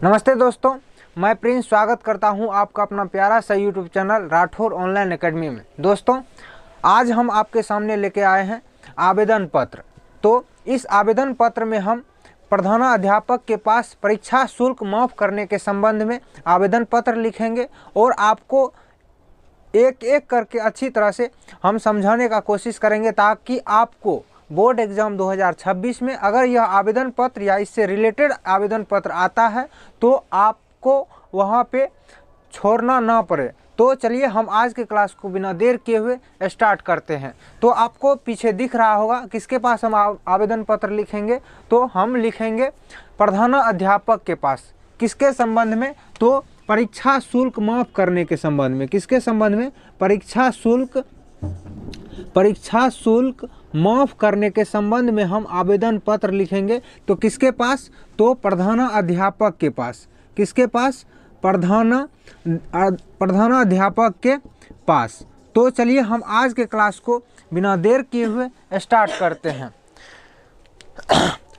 नमस्ते दोस्तों, मैं प्रिंस स्वागत करता हूं आपका अपना प्यारा सा YouTube channel Rathore online academy में। दोस्तों, आज हम आपके सामने लेके आए हैं आवेदन पत्र। तो इस आवेदन पत्र में हम प्रधानाध्यापक के पास परीक्षा शुल्क माफ़ करने के संबंध में आवेदन पत्र लिखेंगे और आपको एक एक करके अच्छी तरह से हम समझाने का कोशिश करेंगे ताकि आपको बोर्ड एग्ज़ाम 2026 में अगर यह आवेदन पत्र या इससे रिलेटेड आवेदन पत्र आता है तो आपको वहां पे छोड़ना ना पड़े। तो चलिए हम आज के क्लास को बिना देर किए हुए स्टार्ट करते हैं। तो आपको पीछे दिख रहा होगा किसके पास हम आवेदन पत्र लिखेंगे। तो हम लिखेंगे प्रधानाध्यापक के पास। किसके संबंध में? तो परीक्षा शुल्क माफ़ करने के संबंध में। किसके संबंध में? परीक्षा शुल्क माफ़ करने के संबंध में हम आवेदन पत्र लिखेंगे। तो किसके पास? तो प्रधानाध्यापक के पास। किसके पास? प्रधानाध्यापक के पास। तो चलिए हम आज के क्लास को बिना देर किए हुए स्टार्ट करते हैं।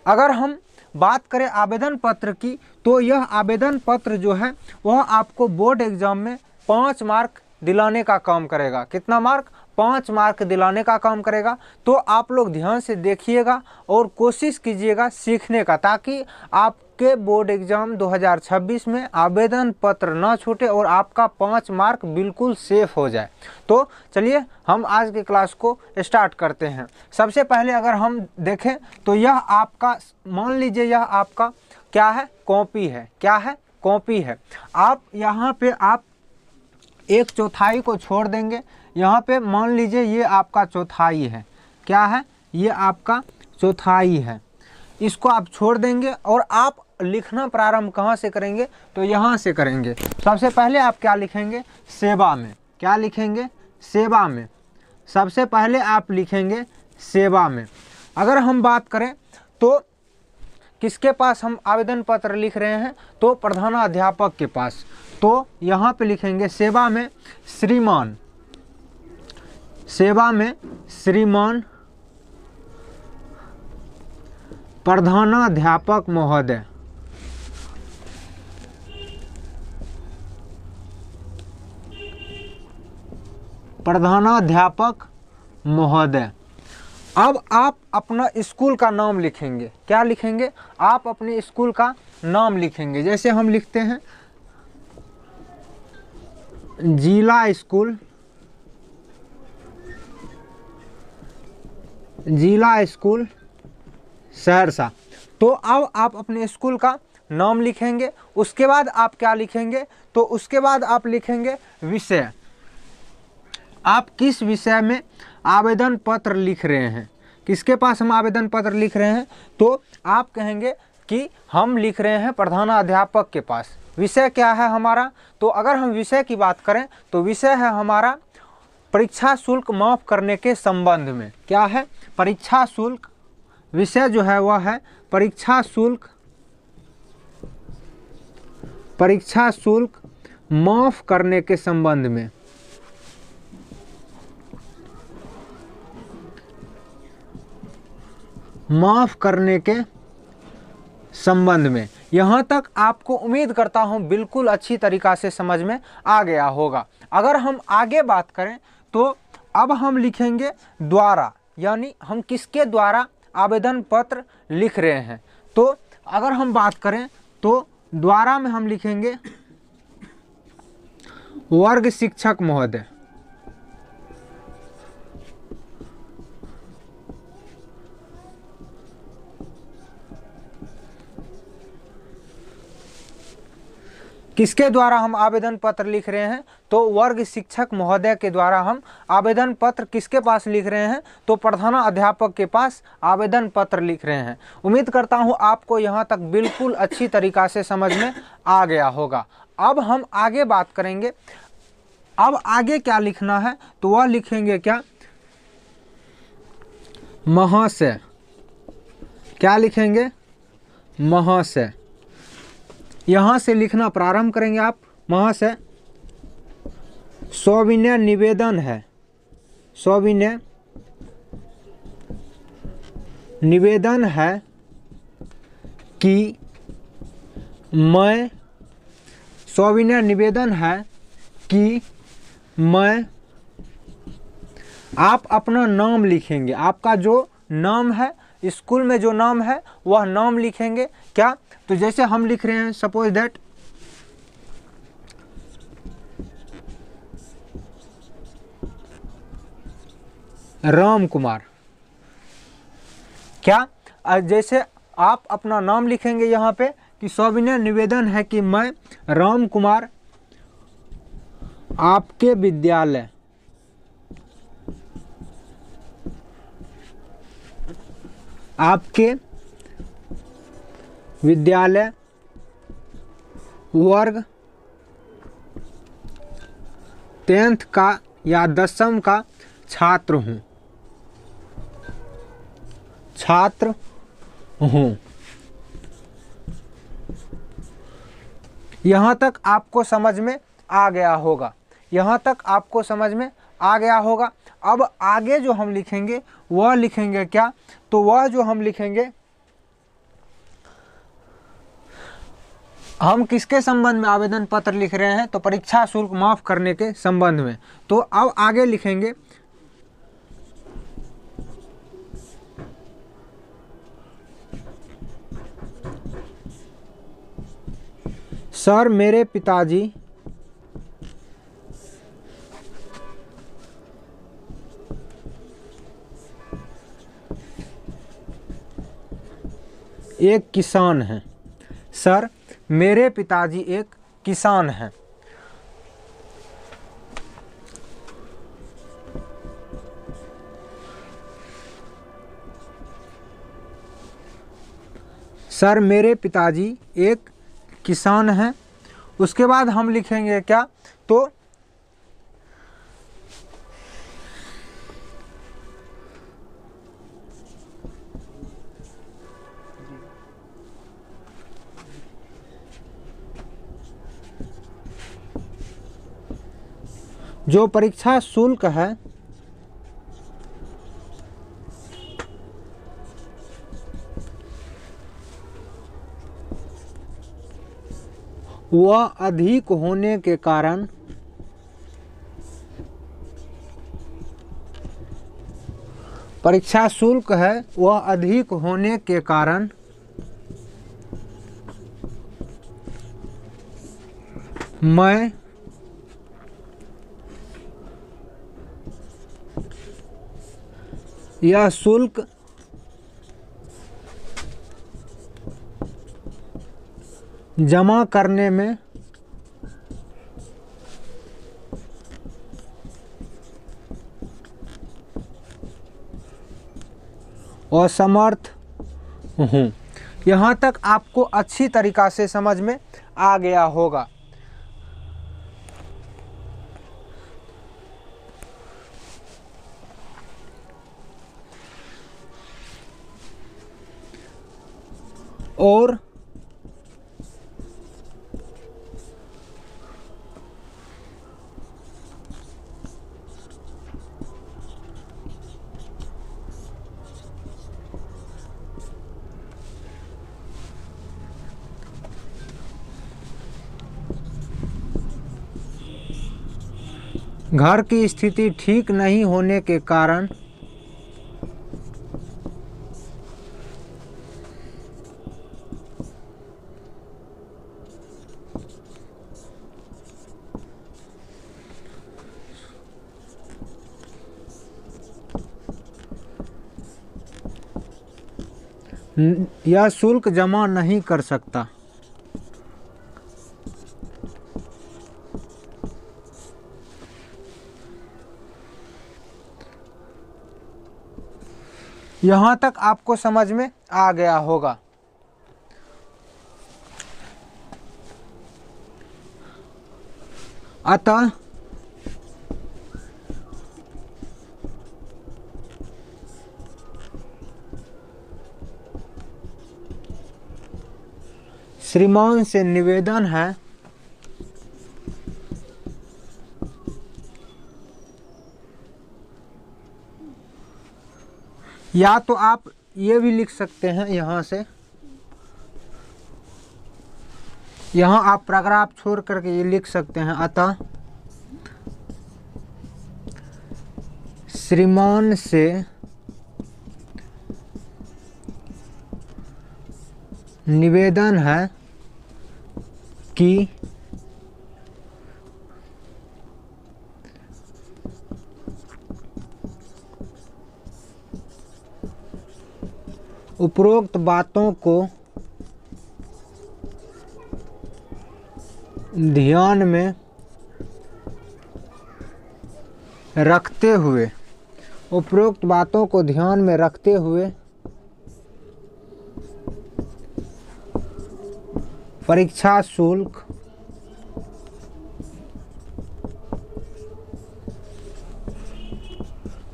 अगर हम बात करें आवेदन पत्र की, तो यह आवेदन पत्र जो है वह आपको बोर्ड एग्जाम में 5 मार्क दिलाने का काम करेगा। कितना मार्क? 5 मार्क दिलाने का काम करेगा। तो आप लोग ध्यान से देखिएगा और कोशिश कीजिएगा सीखने का, ताकि आपके बोर्ड एग्जाम 2026 में आवेदन पत्र ना छूटे और आपका 5 मार्क बिल्कुल सेफ हो जाए। तो चलिए हम आज की क्लास को स्टार्ट करते हैं। सबसे पहले अगर हम देखें तो यह आपका, मान लीजिए यह आपका क्या है? कॉपी है। क्या है? कॉपी है। आप यहाँ पे आप 1/4 को छोड़ देंगे। यहाँ पे मान लीजिए ये आपका चौथाई है। क्या है? ये आपका चौथाई है। इसको आप छोड़ देंगे और आप लिखना प्रारंभ कहाँ से करेंगे? तो यहाँ से करेंगे। सबसे पहले आप क्या लिखेंगे? सेवा में। क्या लिखेंगे? सेवा में। सबसे पहले आप लिखेंगे सेवा में। अगर हम बात करें तो किसके पास हम आवेदन पत्र लिख रहे हैं? तो प्रधानाध्यापक के पास। तो यहाँ पे लिखेंगे सेवा में श्रीमान। सेवा में श्रीमान प्रधानाध्यापक महोदय। प्रधानाध्यापक महोदय। अब आप अपना स्कूल का नाम लिखेंगे। क्या लिखेंगे? आप अपने स्कूल का नाम लिखेंगे। जैसे हम लिखते हैं जिला स्कूल, जिला स्कूल सहरसा। तो अब आप अपने स्कूल का नाम लिखेंगे। उसके बाद आप क्या लिखेंगे? तो उसके बाद आप लिखेंगे विषय। आप किस विषय में आवेदन पत्र लिख रहे हैं? किसके पास हम आवेदन पत्र लिख रहे हैं? तो आप कहेंगे कि हम लिख रहे हैं प्रधानाध्यापक के पास। विषय क्या है हमारा? तो अगर हम विषय की बात करें तो विषय है हमारा परीक्षा शुल्क माफ़ करने के संबंध में। क्या है? परीक्षा शुल्क। विषय जो है वह है परीक्षा शुल्क माफ़ करने के संबंध में। माफ़ करने के संबंध में। यहाँ तक आपको उम्मीद करता हूँ बिल्कुल अच्छी तरीक़ा से समझ में आ गया होगा। अगर हम आगे बात करें तो अब हम लिखेंगे द्वारा, यानी हम किसके द्वारा आवेदन पत्र लिख रहे हैं। तो अगर हम बात करें तो द्वारा में हम लिखेंगे वर्ग शिक्षक महोदय। किसके द्वारा हम आवेदन पत्र लिख रहे हैं? तो वर्ग शिक्षक महोदय के द्वारा हम आवेदन पत्र किसके पास लिख रहे हैं? तो प्रधानाध्यापक के पास आवेदन पत्र लिख रहे हैं। उम्मीद करता हूं आपको यहां तक बिल्कुल अच्छी तरीक़ा से समझ में आ गया होगा। अब हम आगे बात करेंगे। अब आगे क्या लिखना है? तो वह लिखेंगे क्या? महाशय। क्या लिखेंगे? महाशय। यहाँ से लिखना प्रारंभ करेंगे आप। महाशय, सविनय निवेदन है। सविनय निवेदन है कि मैं सविनय निवेदन है कि मैं, आप अपना नाम लिखेंगे, आपका जो नाम है स्कूल में जो नाम है वह नाम लिखेंगे। क्या? तो जैसे हम लिख रहे हैं, सपोज दैट राम कुमार। क्या? जैसे आप अपना नाम लिखेंगे यहाँ पे कि सविनय निवेदन है कि मैं राम कुमार आपके विद्यालय वर्ग 10th का या 10वीं का छात्र हूँ। यहाँ तक आपको समझ में आ गया होगा, यहाँ तक आपको समझ में आ गया होगा। अब आगे जो हम लिखेंगे वह लिखेंगे क्या? तो वह जो हम लिखेंगे, हम किसके संबंध में आवेदन पत्र लिख रहे हैं? तो परीक्षा शुल्क माफ करने के संबंध में। तो अब आगे लिखेंगे सर मेरे पिताजी एक किसान हैं। सर मेरे पिताजी एक किसान हैं। सर मेरे पिताजी एक किसान हैं। उसके बाद हम लिखेंगे क्या? तो जो परीक्षा शुल्क है वह अधिक होने के कारण परीक्षा शुल्क है वह अधिक होने के कारण मैं यह शुल्क जमा करने में असमर्थ हूँ। यहाँ तक आपको अच्छी तरीक़ा से समझ में आ गया होगा। और घर की स्थिति ठीक नहीं होने के कारण यह शुल्क जमा नहीं कर सकता। यहाँ तक आपको समझ में आ गया होगा। अतः श्रीमान से निवेदन है या तो आप ये भी लिख सकते हैं यहाँ से यहाँ आप पैराग्राफ छोड़ करके ये लिख सकते हैं, अतः श्रीमान से निवेदन है कि उपरोक्त बातों को ध्यान में रखते हुए, उपरोक्त बातों को ध्यान में रखते हुए परीक्षा शुल्क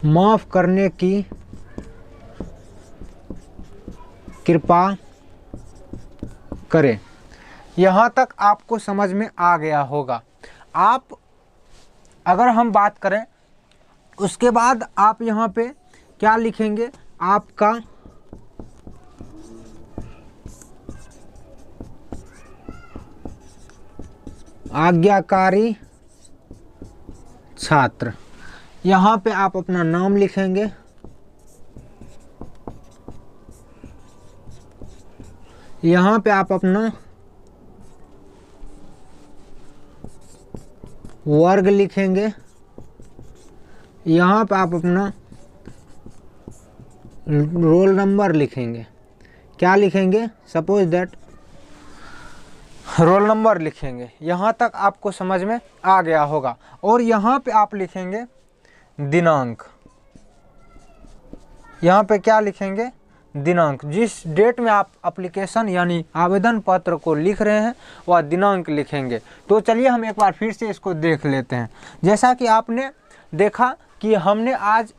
माफ करने की कृपा करें। यहाँ तक आपको समझ में आ गया होगा। आप अगर हम बात करें उसके बाद आप यहाँ पे क्या लिखेंगे, आपका आज्ञाकारी छात्र। यहाँ पे आप अपना नाम लिखेंगे, यहाँ पे आप अपना वर्ग लिखेंगे, यहाँ पे आप अपना रोल नंबर लिखेंगे। क्या लिखेंगे? सपोज दैट रोल नंबर लिखेंगे। यहाँ तक आपको समझ में आ गया होगा। और यहाँ पे आप लिखेंगे दिनांक। यहाँ पे क्या लिखेंगे? दिनांक। जिस डेट में आप एप्लीकेशन यानी आवेदन पत्र को लिख रहे हैं वह दिनांक लिखेंगे। तो चलिए हम एक बार फिर से इसको देख लेते हैं। जैसा कि आपने देखा कि हमने आज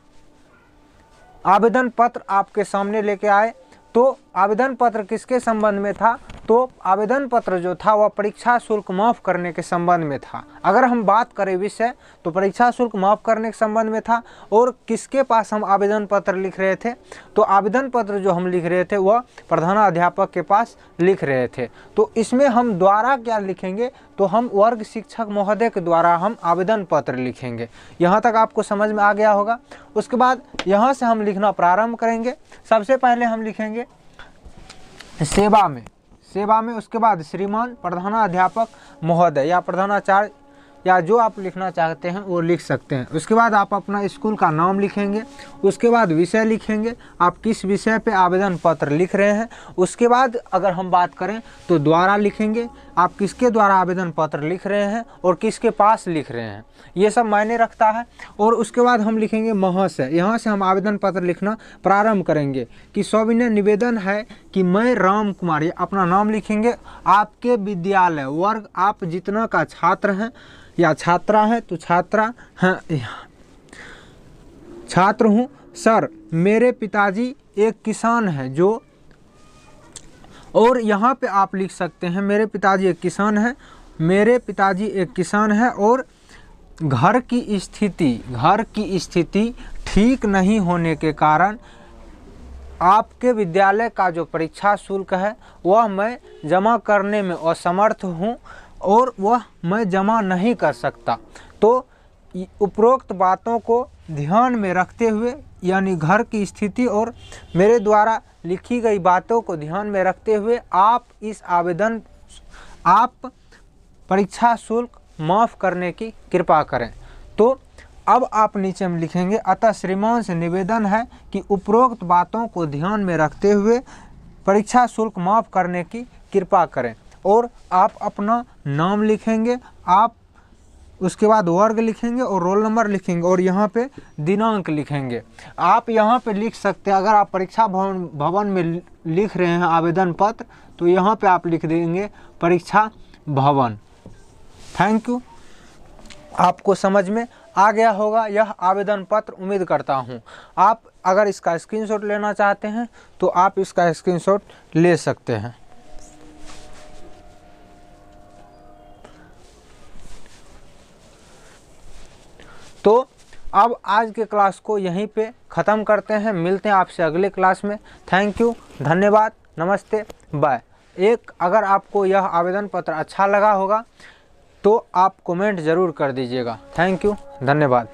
आवेदन पत्र आपके सामने लेके आए, तो आवेदन पत्र किसके संबंध में था? तो आवेदन पत्र जो था वह परीक्षा शुल्क माफ़ करने के संबंध में था। अगर हम बात करें विषय तो परीक्षा शुल्क माफ़ करने के संबंध में था। और किसके पास हम आवेदन पत्र लिख रहे थे? तो आवेदन पत्र जो हम लिख रहे थे वह प्रधानाध्यापक के पास लिख रहे थे। तो इसमें हम द्वारा क्या लिखेंगे? तो हम वर्ग शिक्षक महोदय के द्वारा हम आवेदन पत्र लिखेंगे। यहाँ तक आपको समझ में आ गया होगा। उसके बाद यहाँ से हम लिखना प्रारंभ करेंगे। सबसे पहले हम लिखेंगे सेवा में, सेवा में। उसके बाद श्रीमान प्रधानाध्यापक महोदय या प्रधानाचार्य या जो आप लिखना चाहते हैं वो लिख सकते हैं। उसके बाद आप अपना स्कूल का नाम लिखेंगे। उसके बाद विषय लिखेंगे, आप किस विषय पे आवेदन पत्र लिख रहे हैं। उसके बाद अगर हम बात करें तो द्वारा लिखेंगे, आप किसके द्वारा आवेदन पत्र लिख रहे हैं और किसके पास लिख रहे हैं, ये सब मायने रखता है। और उसके बाद हम लिखेंगे महाशय। यहाँ से हम आवेदन पत्र लिखना प्रारंभ करेंगे कि सविनय निवेदन है कि मैं राम कुमार, ये अपना नाम लिखेंगे। आपके विद्यालय वर्ग आप जितना का छात्र हैं या छात्रा है तो छात्रा हैं, छात्र हूँ सर। मेरे पिताजी एक किसान हैं जो, और यहाँ पे आप लिख सकते हैं मेरे पिताजी एक किसान हैं, मेरे पिताजी एक किसान हैं और घर की स्थिति ठीक नहीं होने के कारण आपके विद्यालय का जो परीक्षा शुल्क है वह मैं जमा करने में असमर्थ हूँ और वह मैं जमा नहीं कर सकता। तो उपरोक्त बातों को ध्यान में रखते हुए, यानी घर की स्थिति और मेरे द्वारा लिखी गई बातों को ध्यान में रखते हुए आप परीक्षा शुल्क माफ़ करने की कृपा करें। तो अब आप नीचे में लिखेंगे अतः श्रीमान से निवेदन है कि उपरोक्त बातों को ध्यान में रखते हुए परीक्षा शुल्क माफ़ करने की कृपा करें। और आप अपना नाम लिखेंगे, आप उसके बाद वर्ग लिखेंगे और रोल नंबर लिखेंगे और यहाँ पे दिनांक लिखेंगे। आप यहाँ पे लिख सकते हैं, अगर आप परीक्षा भवन में लिख रहे हैं आवेदन पत्र तो यहाँ पे आप लिख देंगे परीक्षा भवन। Thank you. आपको समझ में आ गया होगा यह आवेदन पत्र, उम्मीद करता हूँ। आप अगर इसका स्क्रीनशॉट लेना चाहते हैं तो आप इसका स्क्रीनशॉट ले सकते हैं। तो अब आज के क्लास को यहीं पे ख़त्म करते हैं। मिलते हैं आपसे अगले क्लास में। थैंक यू, धन्यवाद, नमस्ते, बाय। अगर आपको यह आवेदन पत्र अच्छा लगा होगा तो आप कमेंट ज़रूर कर दीजिएगा। थैंक यू, धन्यवाद।